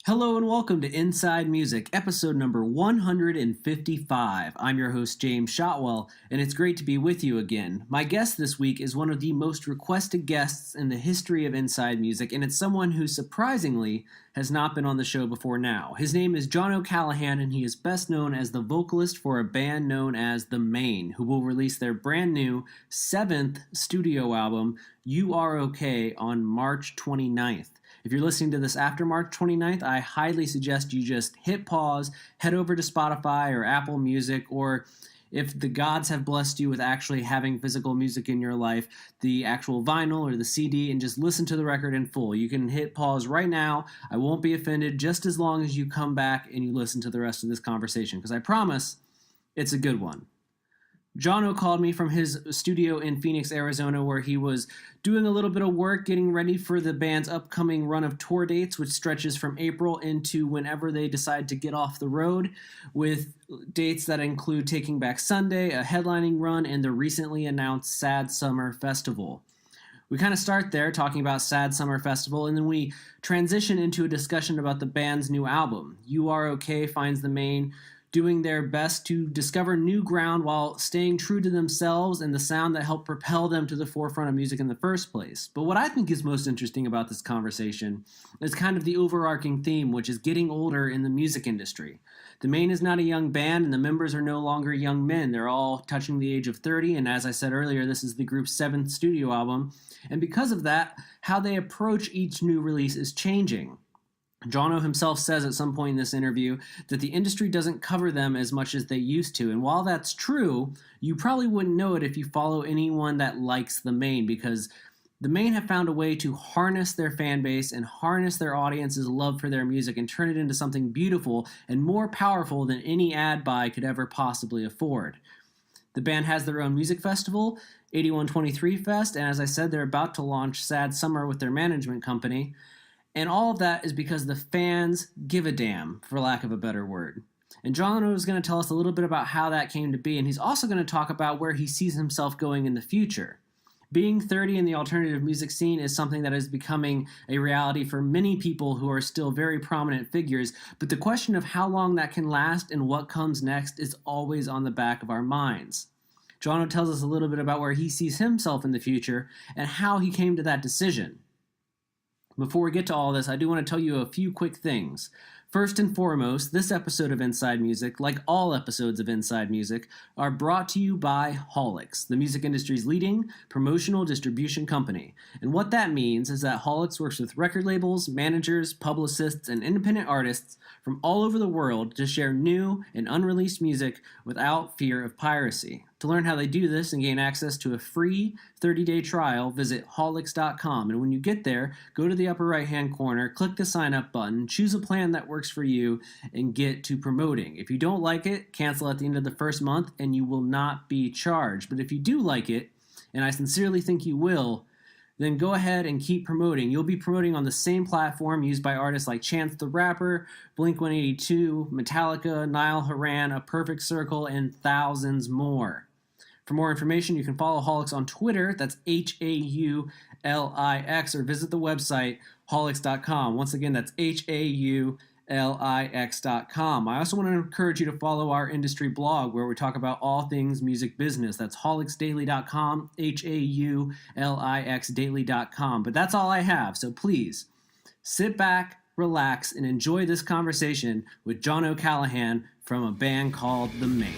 Hello and welcome to Inside Music, episode number 155. I'm your host, James Shotwell, and it's great to be with you again. My guest this week is one of the most requested guests in the history of Inside Music, and it's someone who surprisingly has not been on the show before now. His name is John O'Callaghan, and he is best known as the vocalist for a band known as the Maine, who will release their brand new 7th studio album, You Are Okay, on March 29th. If you're listening to this after March 29th, I highly suggest you just hit pause, head over to Spotify or Apple Music, or if the gods have blessed you with actually having physical music in your life, the actual vinyl or the CD, and just listen to the record in full. You can hit pause right now. I won't be offended just as long as you come back and you listen to the rest of this conversation, because I promise it's a good one. Jono called me from his studio in Phoenix, Arizona, where he was doing a little bit of work getting ready for the band's upcoming run of tour dates, which stretches from April into whenever they decide to get off the road, with dates that include Taking Back Sunday, a headlining run, and the recently announced Sad Summer Festival. We kind of start there talking about Sad Summer Festival, and then we transition into a discussion about the band's new album. You Are Okay finds the Maine doing their best to discover new ground while staying true to themselves and the sound that helped propel them to the forefront of music in the first place. But what I think is most interesting about this conversation is kind of the overarching theme, which is getting older in the music industry. The Maine is not a young band, and the members are no longer young men. They're all touching the age of 30, and as I said earlier, this is the group's 7th studio album. And because of that, how they approach each new release is changing. Jono himself says at some point in this interview that the industry doesn't cover them as much as they used to. And while that's true, you probably wouldn't know it if you follow anyone that likes the Maine, because the Maine have found a way to harness their fan base and harness their audience's love for their music and turn it into something beautiful and more powerful than any ad buy could ever possibly afford. The band has their own music festival, 8123 Fest, and as I said, they're about to launch Sad Summer with their management company. And all of that is because the fans give a damn, for lack of a better word. And John is going to tell us a little bit about how that came to be, and he's also going to talk about where he sees himself going in the future. Being 30 in the alternative music scene is something that is becoming a reality for many people who are still very prominent figures, but the question of how long that can last and what comes next is always on the back of our minds. John tells us a little bit about where he sees himself in the future and how he came to that decision. Before we get to all this, I do want to tell you a few quick things. First and foremost, this episode of Inside Music, like all episodes of Inside Music, are brought to you by Holix, the music industry's leading promotional distribution company. And what that means is that Holix works with record labels, managers, publicists, and independent artists from all over the world to share new and unreleased music without fear of piracy. To learn how they do this and gain access to a free 30-day trial, visit Holix.com. And when you get there, go to the upper right-hand corner, click the sign up button, choose a plan that works for you, and get to promoting. If you don't like it, cancel at the end of the first month and you will not be charged. But if you do like it, and I sincerely think you will, then go ahead and keep promoting. You'll be promoting on the same platform used by artists like Chance the Rapper, Blink-182, Metallica, Niall Horan, A Perfect Circle, and thousands more. For more information, you can follow Holix on Twitter, that's Haulix, or visit the website, Holix.com. Once again, that's Haulix.com. I also want to encourage you to follow our industry blog, where we talk about all things music business. That's HaulixDaily.com, HaulixDaily.com. But that's all I have, so please, sit back, relax, and enjoy this conversation with John O'Callaghan from a band called The Maine.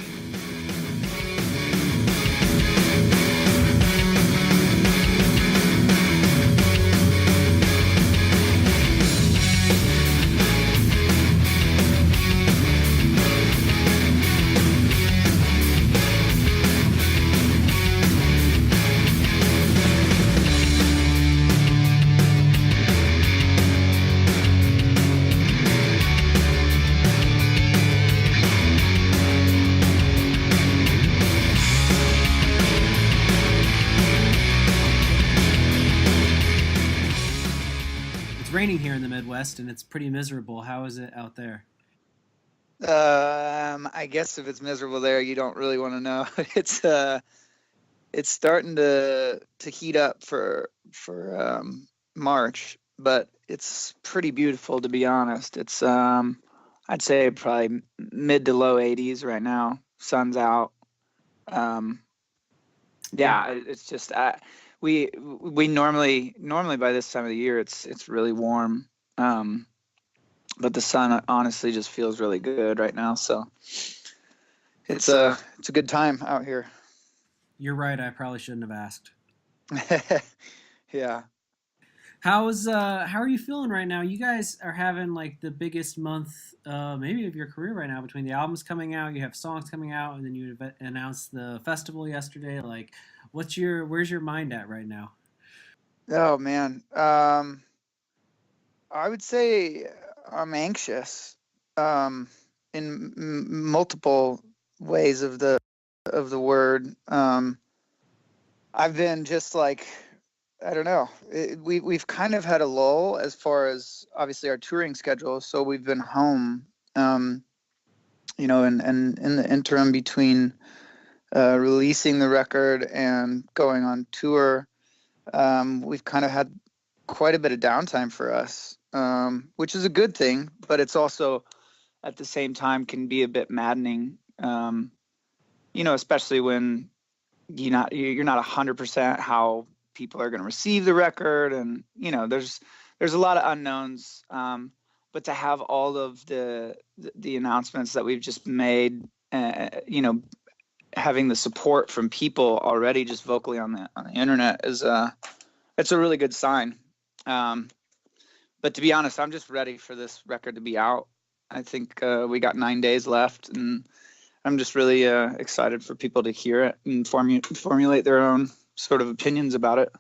Raining here in the Midwest, and it's pretty miserable. How is it out there? I guess if it's miserable there, you don't really want to know. It's starting to heat up for March. but it's pretty beautiful, to be honest. It's I'd say probably mid to low 80s right now. Sun's out. Um, Yeah. yeah, it's just we normally by this time of the year it's really warm. Um, but the sun honestly just feels really good right now. So it's a good time out here. You're right. I probably shouldn't have asked. Yeah. How are you feeling right now? You guys are having like the biggest month maybe of your career right now between the albums coming out, you have songs coming out, and then you announced the festival yesterday. Like, where's your mind at right now? Oh man. I would say I'm anxious in multiple ways of the word. I've been just like I don't know. We've kind of had a lull as far as obviously our touring schedule, so we've been home. Um, and in the interim between releasing the record and going on tour, we've kind of had quite a bit of downtime for us, which is a good thing, but it's also at the same time can be a bit maddening. Especially when you're not 100% how people are going to receive the record, and there's a lot of unknowns. But to have all of the announcements that we've just made, having the support from people already just vocally on the internet is it's a really good sign. Um, but to be honest, I'm just ready for this record to be out. I think we got 9 days left, and I'm just really excited for people to hear it and formulate their own sort of opinions about it.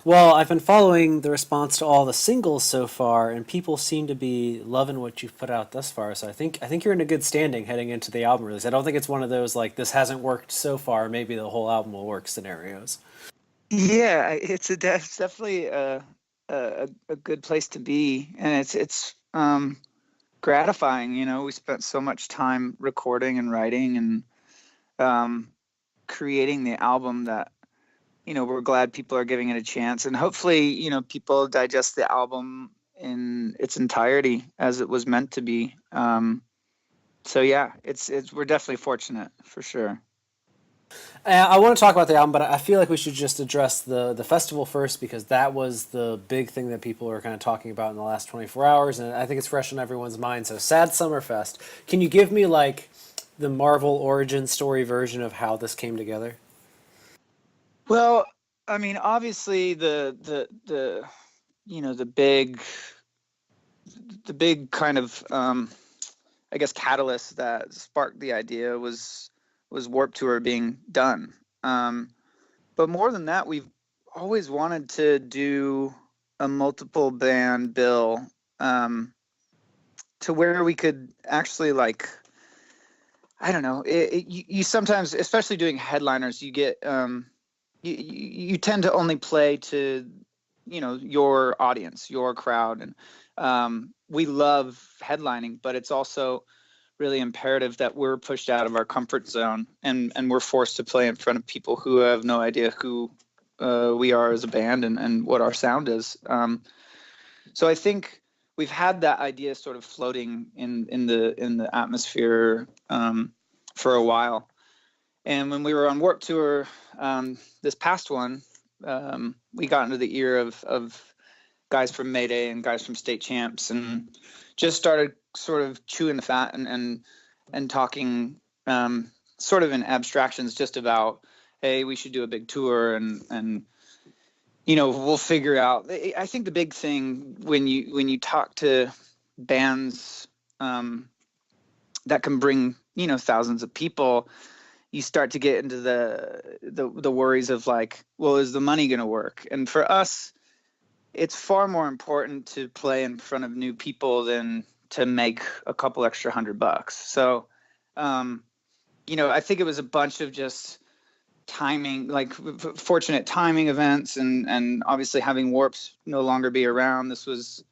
Well, I've been following the response to all the singles so far, and people seem to be loving what you've put out thus far. So I think you're in a good standing heading into the album release. I don't think it's one of those like this hasn't worked so far, maybe the whole album will work scenarios. Yeah, it's definitely a good place to be, and it's gratifying. We spent so much time recording and writing and um, creating the album that we're glad people are giving it a chance, and hopefully people digest the album in its entirety as it was meant to be. So yeah, it's we're definitely fortunate for sure. I want to talk about the album, but I feel like we should just address the festival first because that was the big thing that people are kind of talking about in the last 24 hours, and I think it's fresh in everyone's mind. So, Sad Summerfest. Can you give me like the Marvel origin story version of how this came together? Well, I mean, obviously the the big kind of I guess catalyst that sparked the idea was Warp Tour being done. But more than that, we've always wanted to do a multiple band bill, to where we could actually like I don't know. You sometimes, especially doing headliners, you get you tend to only play to your audience, your crowd, and we love headlining, but it's also really imperative that we're pushed out of our comfort zone, and we're forced to play in front of people who have no idea who we are as a band, and what our sound is. So I think we've had that idea sort of floating in the atmosphere for a while. And when we were on Warp Tour, this past one, we got into the ear of guys from Mayday and guys from State Champs, and just started sort of chewing the fat and talking sort of in abstractions, just about, hey, we should do a big tour, and we'll figure out. I think the big thing when you talk to bands that can bring thousands of people, you start to get into the worries of like, well, is the money going to work? And for us, it's far more important to play in front of new people than to make a couple extra $100. So, I think it was a bunch of just timing, like fortunate timing events, and obviously having Warps no longer be around. This was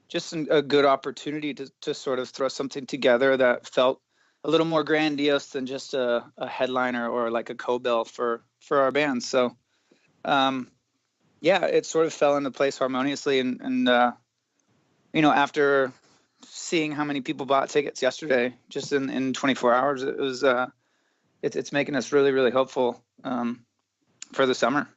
just a good opportunity to sort of throw something together that felt a little more grandiose than just a headliner or like a co-bill for our band. So, Yeah, it sort of fell into place harmoniously, and after seeing how many people bought tickets yesterday, just in 24 hours, it's making us really, really hopeful for the summer.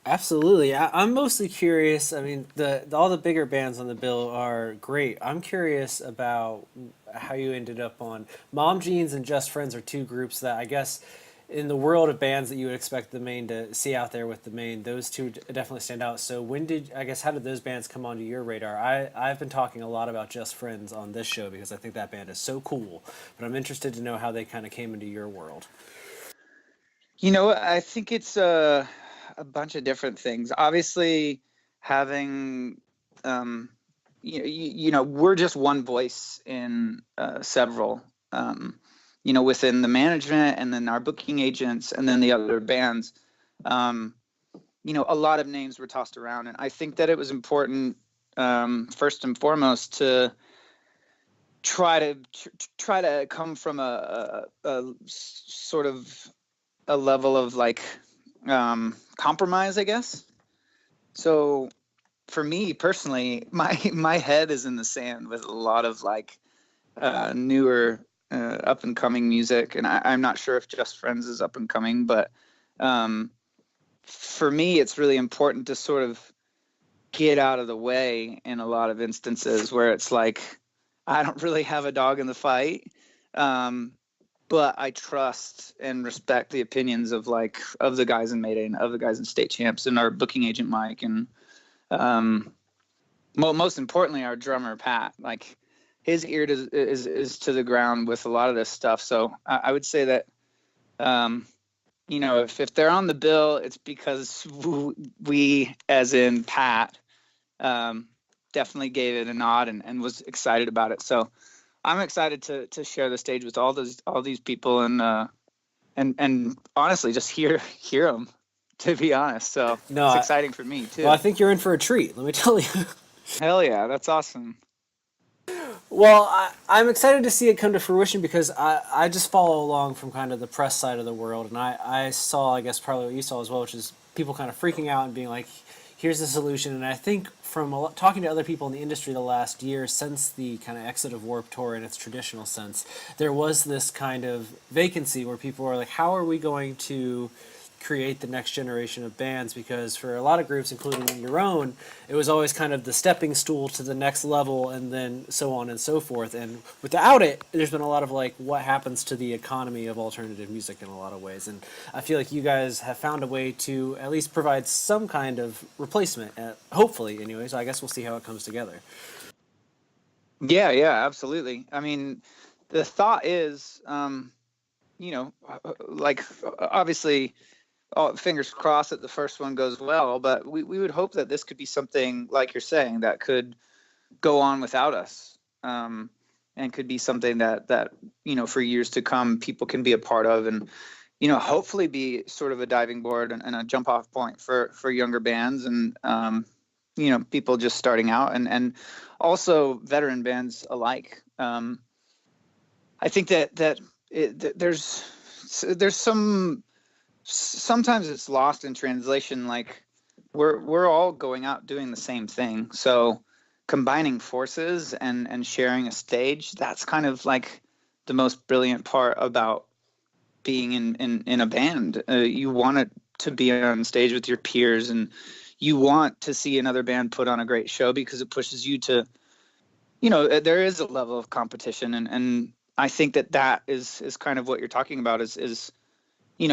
Absolutely. I'm mostly curious. I mean, all the bigger bands on the bill are great. I'm curious about how you ended up on Mom Jeans and Just Friends are two groups that I guess in the world of bands that you would expect the Maine to see out there with the Maine, those two definitely stand out. So how did those bands come onto your radar? I've been talking a lot about Just Friends on this show because I think that band is so cool, but I'm interested to know how they kind of came into your world. I think it's a bunch of different things. Obviously, having we're just one voice in several. Within the management, and then our booking agents, and then the other bands. Um, a lot of names were tossed around, and I think that it was important, first and foremost, to try to come from a sort of a level of like compromise, I guess. So for me personally, my head is in the sand with a lot of like newer up and coming music, and I'm not sure if Just Friends is up and coming, but um, for me, it's really important to sort of get out of the way in a lot of instances where it's like I don't really have a dog in the fight. Um, but I trust and respect the opinions of the guys in Mayday and of the guys in State Champs and our booking agent Mike, and um, most importantly our drummer Pat. Like his ear is to the ground with a lot of this stuff. So I would say that if they're on the bill, it's because we, as in Pat, um, definitely gave it a nod and was excited about it. So I'm excited to share the stage with all these people, and honestly just hear them, to be honest. So No, it's exciting for me well, I too. think you're in for a treat. Let me tell you. Hell yeah, that's awesome. Well, I'm excited to see it come to fruition because I just follow along from kind of the press side of the world, and I saw, I guess, probably what you saw as well, which is people kind of freaking out and being like, here's the solution. And I think from talking to other people in the industry the last year, since the kind of exit of Warped Tour in its traditional sense, there was this kind of vacancy where people were like, how are we going to create the next generation of bands, because for a lot of groups, including your own, it was always kind of the stepping stool to the next level and then so on and so forth. And without it, there's been a lot of like, what happens to the economy of alternative music in a lot of ways. And I feel like you guys have found a way to at least provide some kind of replacement, hopefully, anyway. So I guess we'll see how it comes together. Yeah, absolutely. I mean, the thought is, like obviously, fingers crossed that the first one goes well, but we would hope that this could be something like you're saying that could go on without us, and could be something that for years to come people can be a part of, and hopefully be sort of a diving board and a jump off point for younger bands, and people just starting out, and also veteran bands alike. I think that there's sometimes it's lost in translation. Like we're all going out doing the same thing, so combining forces and sharing a stage, that's kind of like the most brilliant part about being in a band. You want it to be on stage with your peers, and you want to see another band put on a great show because it pushes you to, there is a level of competition, and I think that is kind of what you're talking about, is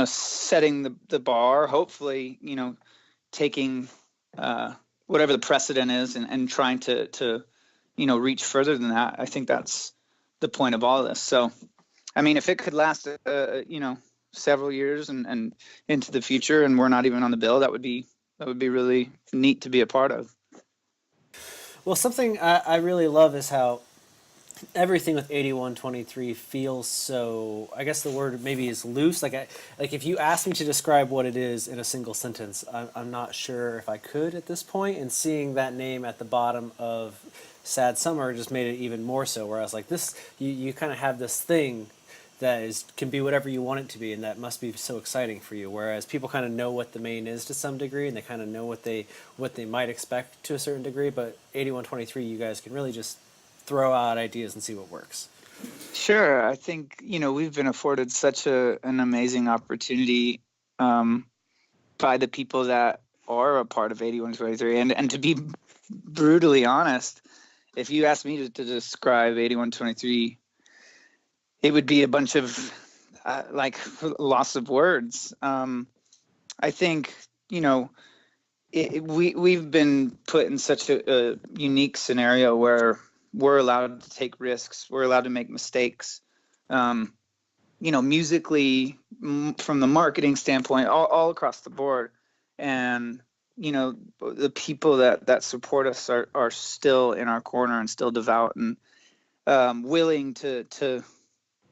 setting the bar, hopefully, taking whatever the precedent is, and trying to reach further than that. I think that's the point of all of this. So I mean, if it could last several years and into the future, and we're not even on the bill, that would be really neat to be a part of. Well, something I really love is how everything with 8123 feels so, I guess the word maybe is loose. Like if you asked me to describe what it is in a single sentence, I'm not sure if I could at this point, and seeing that name at the bottom of Sad Summer just made it even more so, where I was like, this, you kind of have this thing can be whatever you want it to be, and that must be so exciting for you. Whereas people kind of know what the Maine is to some degree, and they kind of know what they might expect to a certain degree. But 8123, you guys can really just throw out ideas and see what works. Sure. I think, we've been afforded such an amazing opportunity by the people that are a part of 8123. And to be brutally honest, if you asked me to describe 8123, it would be a bunch of loss of words. I think, we've been put in such a unique scenario where we're allowed to take risks. We're allowed to make mistakes. Musically, from the marketing standpoint, all across the board. And, the people that support us are still in our corner and still devout and willing to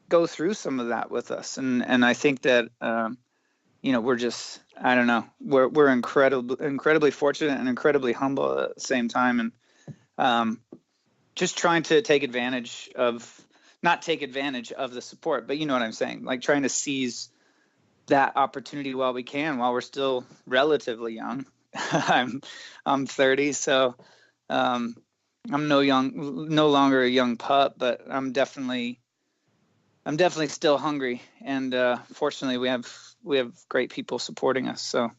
go through some of that with us. And I think that, we're just, I don't know, we're incredibly fortunate and incredibly humble at the same time. And just trying to not take advantage of the support, but you know what I'm saying? Like trying to seize that opportunity while we can, while we're still relatively young. I'm 30, so I'm no longer a young pup, but I'm definitely still hungry. And fortunately, we have great people supporting us. So.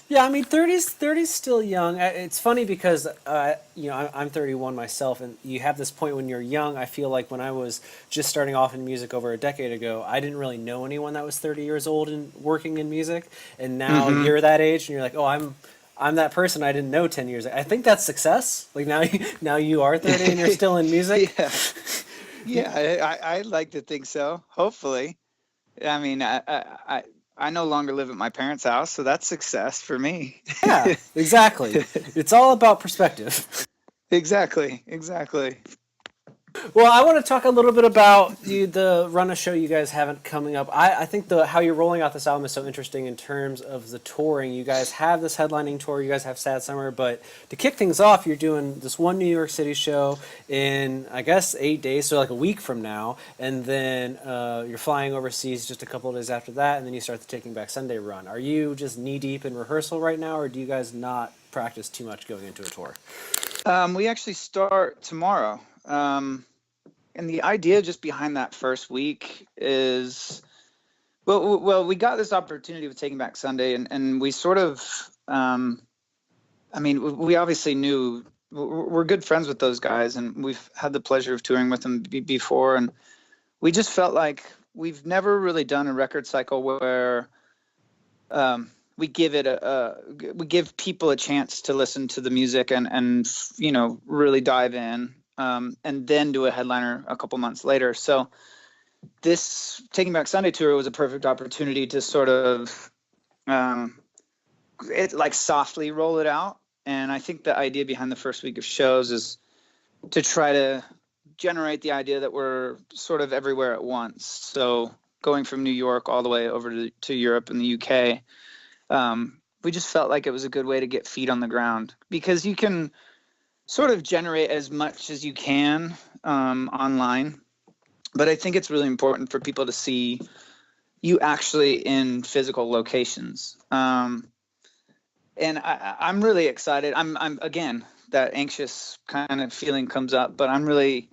Yeah, I mean, 30's still young. It's funny because, I'm 31 myself, and you have this point when you're young. I feel like when I was just starting off in music over a decade ago, I didn't really know anyone that was 30 years old and working in music. And now you're that age, and you're like, oh, I'm that person I didn't know 10 years ago. I think that's success. Like now you are 30 and you're still in music. Yeah, I like to think so. Hopefully. I mean, I no longer live at my parents' house, so that's success for me. Yeah, exactly. It's all about perspective. Exactly. Well, I want to talk a little bit about the run of show you guys have coming up. I think how you're rolling out this album is so interesting in terms of the touring. You guys have this headlining tour, you guys have Sad Summer, but to kick things off, you're doing this one New York City show in, I guess, 8 days, so like a week from now, and then you're flying overseas just a couple of days after that, and then you start the Taking Back Sunday run. Are you just knee-deep in rehearsal right now, or do you guys not practice too much going into a tour? We actually start tomorrow. And the idea just behind that first week is, well, we got this opportunity with Taking Back Sunday, and we sort of, we obviously knew we're good friends with those guys, and we've had the pleasure of touring with them before, and we just felt like we've never really done a record cycle where we give people a chance to listen to the music and really dive in. And then do a headliner a couple months later. So this Taking Back Sunday tour was a perfect opportunity to sort of softly roll it out. And I think the idea behind the first week of shows is to try to generate the idea that we're sort of everywhere at once. So going from New York all the way over to Europe and the UK, we just felt like it was a good way to get feet on the ground, because you can sort of generate as much as you can online. But I think it's really important for people to see you actually in physical locations. And I'm really excited. I'm again, that anxious kind of feeling comes up, but I'm really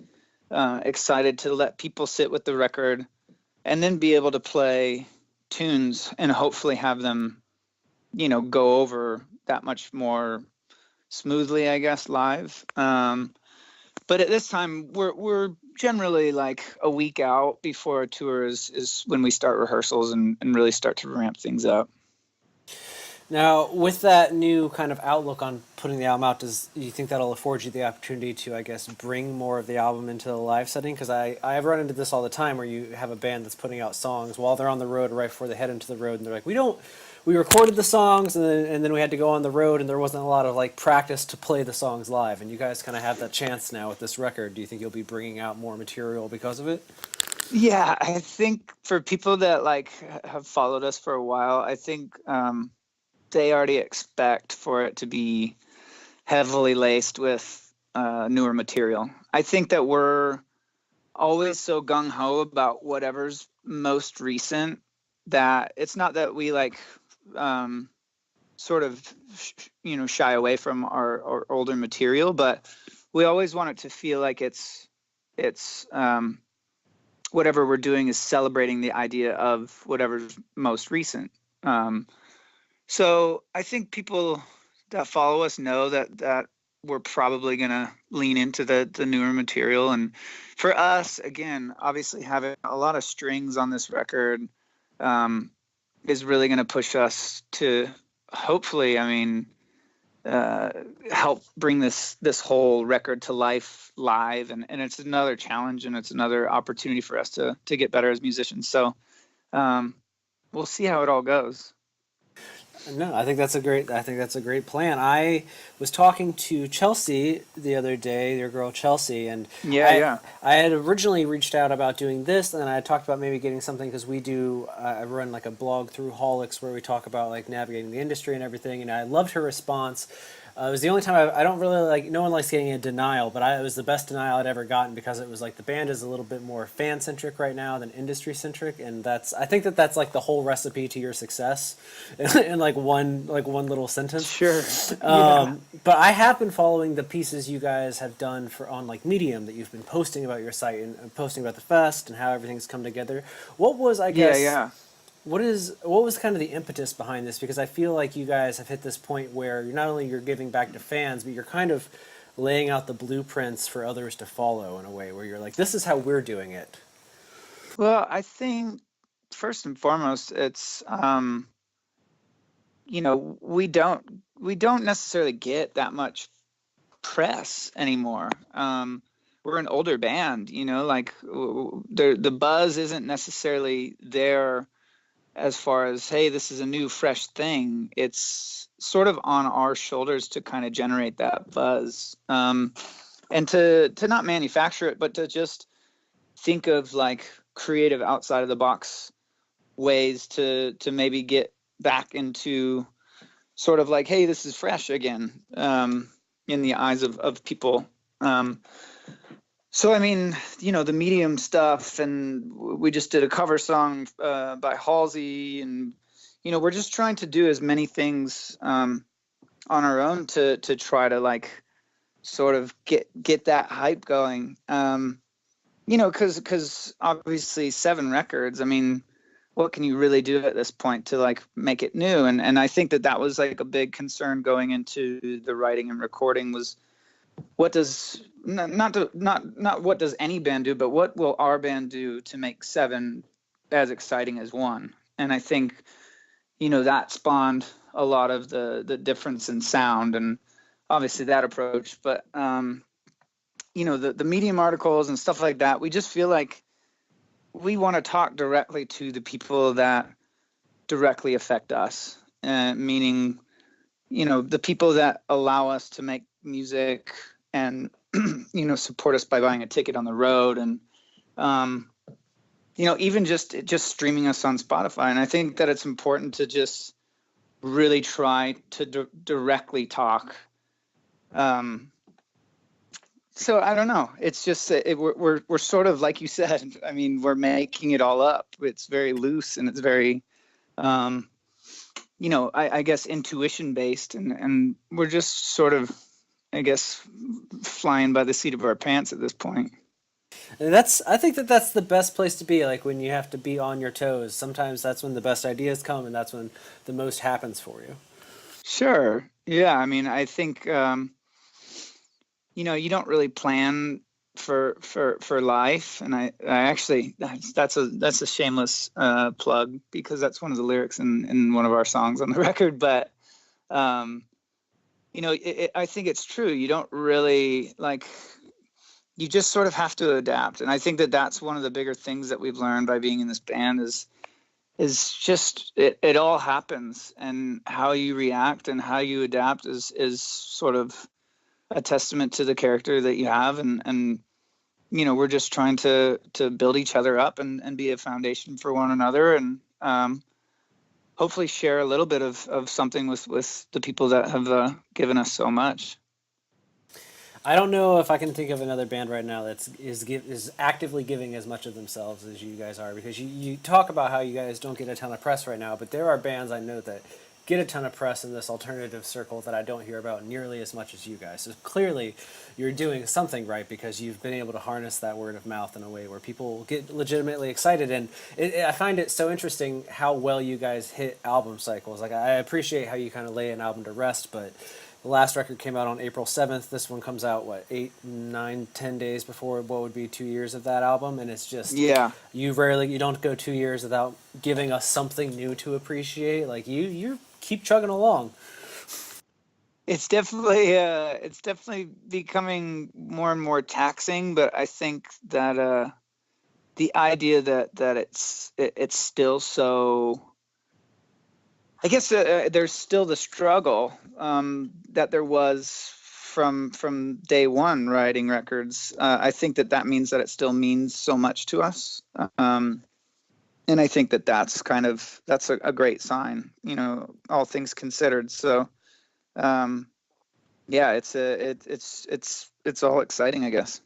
excited to let people sit with the record and then be able to play tunes and hopefully have them, go over that much more smoothly, I guess, live. But at this time, we're generally like a week out before a tour is when we start rehearsals and really start to ramp things up. Now, with that new kind of outlook on putting the album out, do you think that'll afford you the opportunity to, I guess, bring more of the album into the live setting? Because I've run into this all the time where you have a band that's putting out songs while they're on the road, right before they head into the road, and they're like, we recorded the songs and then we had to go on the road, and there wasn't a lot of like practice to play the songs live. And you guys kind of have that chance now with this record. Do you think you'll be bringing out more material because of it? Yeah, I think for people that like have followed us for a while, I think they already expect for it to be heavily laced with newer material. I think that we're always so gung-ho about whatever's most recent that it's not that we like sort of shy away from our older material, but we always want it to feel like it's whatever we're doing is celebrating the idea of whatever's most recent. So I think people that follow us know that we're probably going to lean into the newer material. And for us, again, obviously having a lot of strings on this record is really going to push us to hopefully, help bring this whole record to life live. And it's another challenge, and it's another opportunity for us to get better as musicians. So we'll see how it all goes. No, I think that's a great plan. I was talking to Chelsea the other day, your girl Chelsea, and Yeah, yeah. I had originally reached out about doing this, and I had talked about maybe getting something because we do. I run like a blog through Holics where we talk about like navigating the industry and everything, and I loved her response. It was the only time I don't really like. No one likes getting a denial, but it was the best denial I'd ever gotten because it was like the band is a little bit more fan centric right now than industry centric, and I think that's like the whole recipe to your success, in like one little sentence. Sure. But I have been following the pieces you guys have done for on like Medium that you've been posting about your site and posting about the fest and how everything's come together. What was I guess? Yeah. What was kind of the impetus behind this? Because I feel like you guys have hit this point where you're not only you're giving back to fans, but you're kind of laying out the blueprints for others to follow in a way where you're like, this is how we're doing it. Well, I think first and foremost, it's we don't necessarily get that much press anymore. We're an older band, like the buzz isn't necessarily there as far as, hey, this is a new, fresh thing. It's sort of on our shoulders to kind of generate that buzz, and to not manufacture it, but to just think of like creative outside of the box ways to maybe get back into sort of like, hey, this is fresh again, in the eyes of people. So, the Medium stuff, and we just did a cover song by Halsey, and, we're just trying to do as many things on our own to try to like sort of get that hype going. Because obviously 7 records, what can you really do at this point to like make it new? And I think that was like a big concern going into the writing and recording was, what does not what does any band do, but what will our band do to make 7 as exciting as 1? And I think that spawned a lot of the difference in sound, and obviously that approach. But the Medium articles and stuff like that, we just feel like we want to talk directly to the people that directly affect us, meaning the people that allow us to make music and support us by buying a ticket on the road, and even just streaming us on Spotify. And I think that it's important to just really try to directly talk. So I don't know, it's just we're sort of like you said, we're making it all up. It's very loose, and it's very I guess intuition based, and we're just sort of, I guess, flying by the seat of our pants at this point. And I think that's the best place to be. Like when you have to be on your toes, sometimes that's when the best ideas come, and that's when the most happens for you. Sure. Yeah. I think, you don't really plan for life. And I actually, that's a shameless plug, because that's one of the lyrics in one of our songs on the record. But, I think it's true. You don't really you just sort of have to adapt. And I think that that's one of the bigger things that we've learned by being in this band is just it all happens, and how you react and how you adapt is sort of a testament to the character that you have. And we're just trying to build each other up and be a foundation for one another, and hopefully share a little bit of something with the people that have given us so much. I don't know if I can think of another band right now is actively giving as much of themselves as you guys are, because you talk about how you guys don't get a ton of press right now, but there are bands I know that get a ton of press in this alternative circle that I don't hear about nearly as much as you guys. So clearly you're doing something right, because you've been able to harness that word of mouth in a way where people get legitimately excited. And I find it so interesting how well you guys hit album cycles. Like, I appreciate how you kind of lay an album to rest, but the last record came out on April 7th. This one comes out, what, 8, 9, 10 days before what would be 2 years of that album. And it's just, Yeah. you don't go 2 years without giving us something new to appreciate. Like, you keep chugging along. It's definitely becoming more and more taxing, but I think that the idea that it's still so, I guess there's still the struggle that there was from day one writing records. I think that means that it still means so much to us, and I think that's a great sign, all things considered. So. Yeah, it's all exciting, I guess.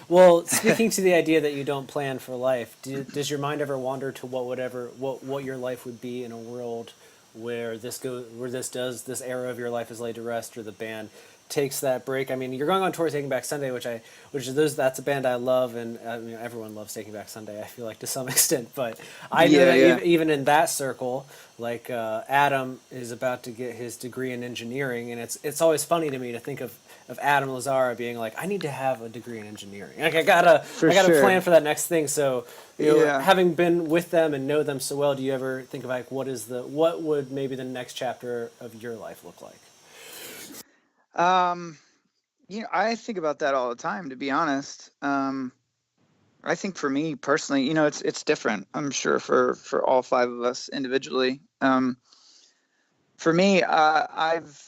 Well, speaking to the idea that you don't plan for life, does your mind ever wander to what your life would be in a world where this era of your life is laid to rest, or the band takes that break? I mean, you're going on tour with Taking Back Sunday, that's a band I love, and I mean, everyone loves Taking Back Sunday, I feel like, to some extent. But I know that even in that circle, like, Adam is about to get his degree in engineering, and it's always funny to me to think of Adam Lazara being like, I need to have a degree in engineering. Like, I gotta plan for that next thing. So, having been with them and know them so well, do you ever think of, like, what would maybe the next chapter of your life look like? I think about that all the time, to be honest. I think for me personally, it's different, I'm sure, for all five of us individually. For me, I've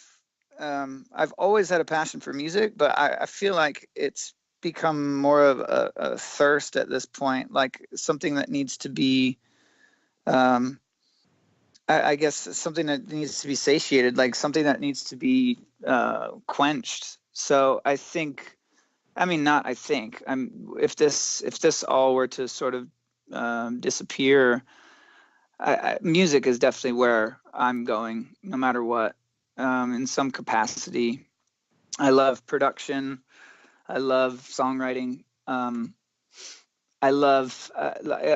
always had a passion for music, but I feel like it's become more of a thirst at this point, like something that needs to be, I guess, something that needs to be satiated, like something that needs to be quenched. So I think, I mean, not I think, if this all were to sort of disappear, music is definitely where I'm going, no matter what. In some capacity, I love production. I love songwriting. I love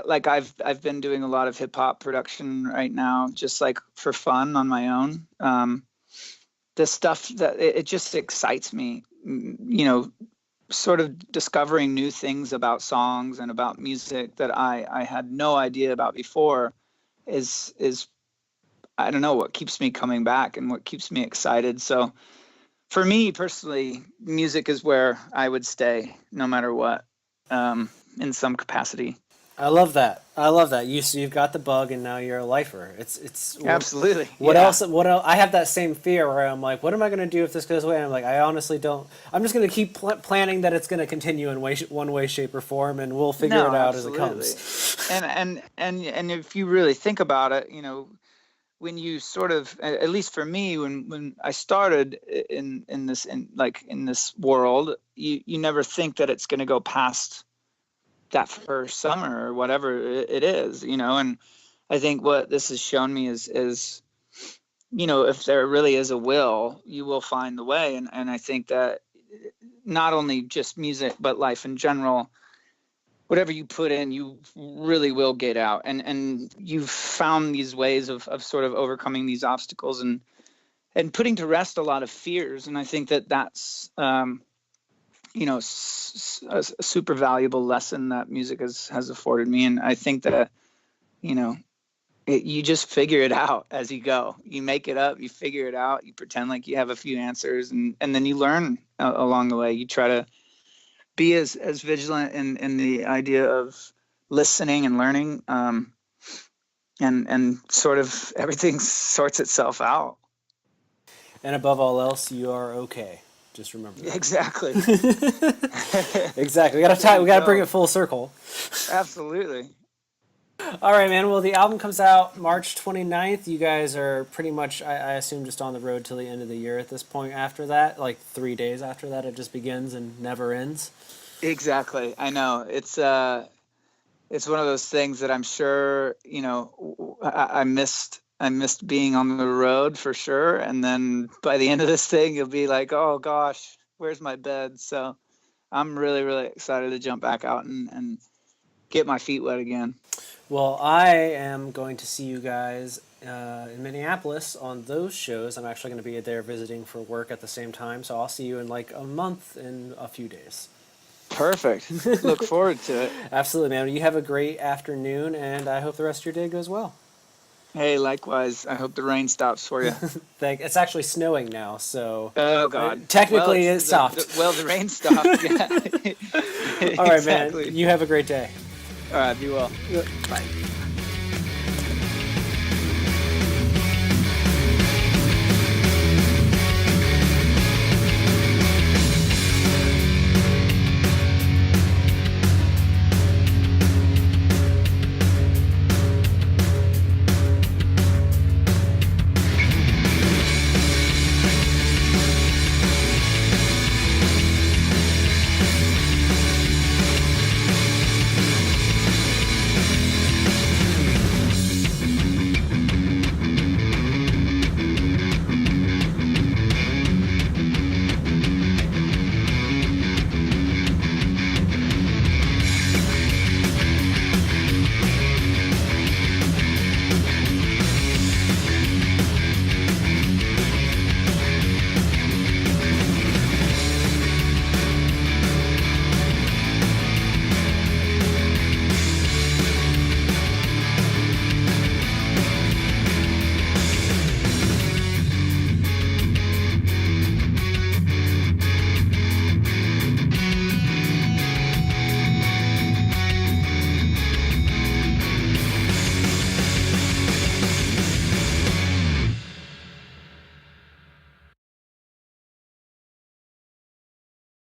like I've been doing a lot of hip hop production right now, just like for fun on my own. The stuff that it just excites me, sort of discovering new things about songs and about music that I had no idea about before is I don't know, what keeps me coming back and what keeps me excited. So for me personally, music is where I would stay no matter what, in some capacity. I love that. You've got the bug, and now you're a lifer. It's Absolutely. What else? What else? I have that same fear where I'm like, what am I going to do if this goes away? And I'm like, I honestly don't. I'm just going to keep planning that it's going to continue in one way, shape, or form, and we'll figure it out as it comes. And if you really think about it, when you sort of, at least for me, when I started in this world, you never think that it's going to go past that first summer or whatever it is, and I think what this has shown me is if there really is a will, you will find the way. And I think that not only just music, but life in general, whatever you put in, you really will get out. And you've found these ways of sort of overcoming these obstacles and putting to rest a lot of fears. And I think that's, a super valuable lesson that music has afforded me. And I think that, you just figure it out as you go. You make it up, you figure it out, you pretend like you have a few answers, and then you learn along the way. You try to be as vigilant in the idea of listening and learning, and sort of everything sorts itself out. And above all else, you are okay. Just remember that. Exactly. Exactly. We got to bring it full circle. Absolutely. All right, man. Well, the album comes out March 29th. You guys are pretty much, I assume, just on the road till the end of the year at this point after that. Like 3 days after that, it just begins and never ends. Exactly. I know. It's one of those things that I'm sure, I missed being on the road for sure. And then by the end of this thing, you'll be like, oh gosh, where's my bed? So I'm really, really excited to jump back out and get my feet wet again. Well, I am going to see you guys in Minneapolis on those shows. I'm actually going to be there visiting for work at the same time. So I'll see you in like a month in a few days. Perfect. Look forward to it. Absolutely, man. You have a great afternoon, and I hope the rest of your day goes well. Hey, likewise. I hope the rain stops for you. It's actually snowing now, so Oh God. technically Well, it stopped. The rain stopped. Yeah. All right, Exactly. man. You have a great day. All right. Be well. Bye.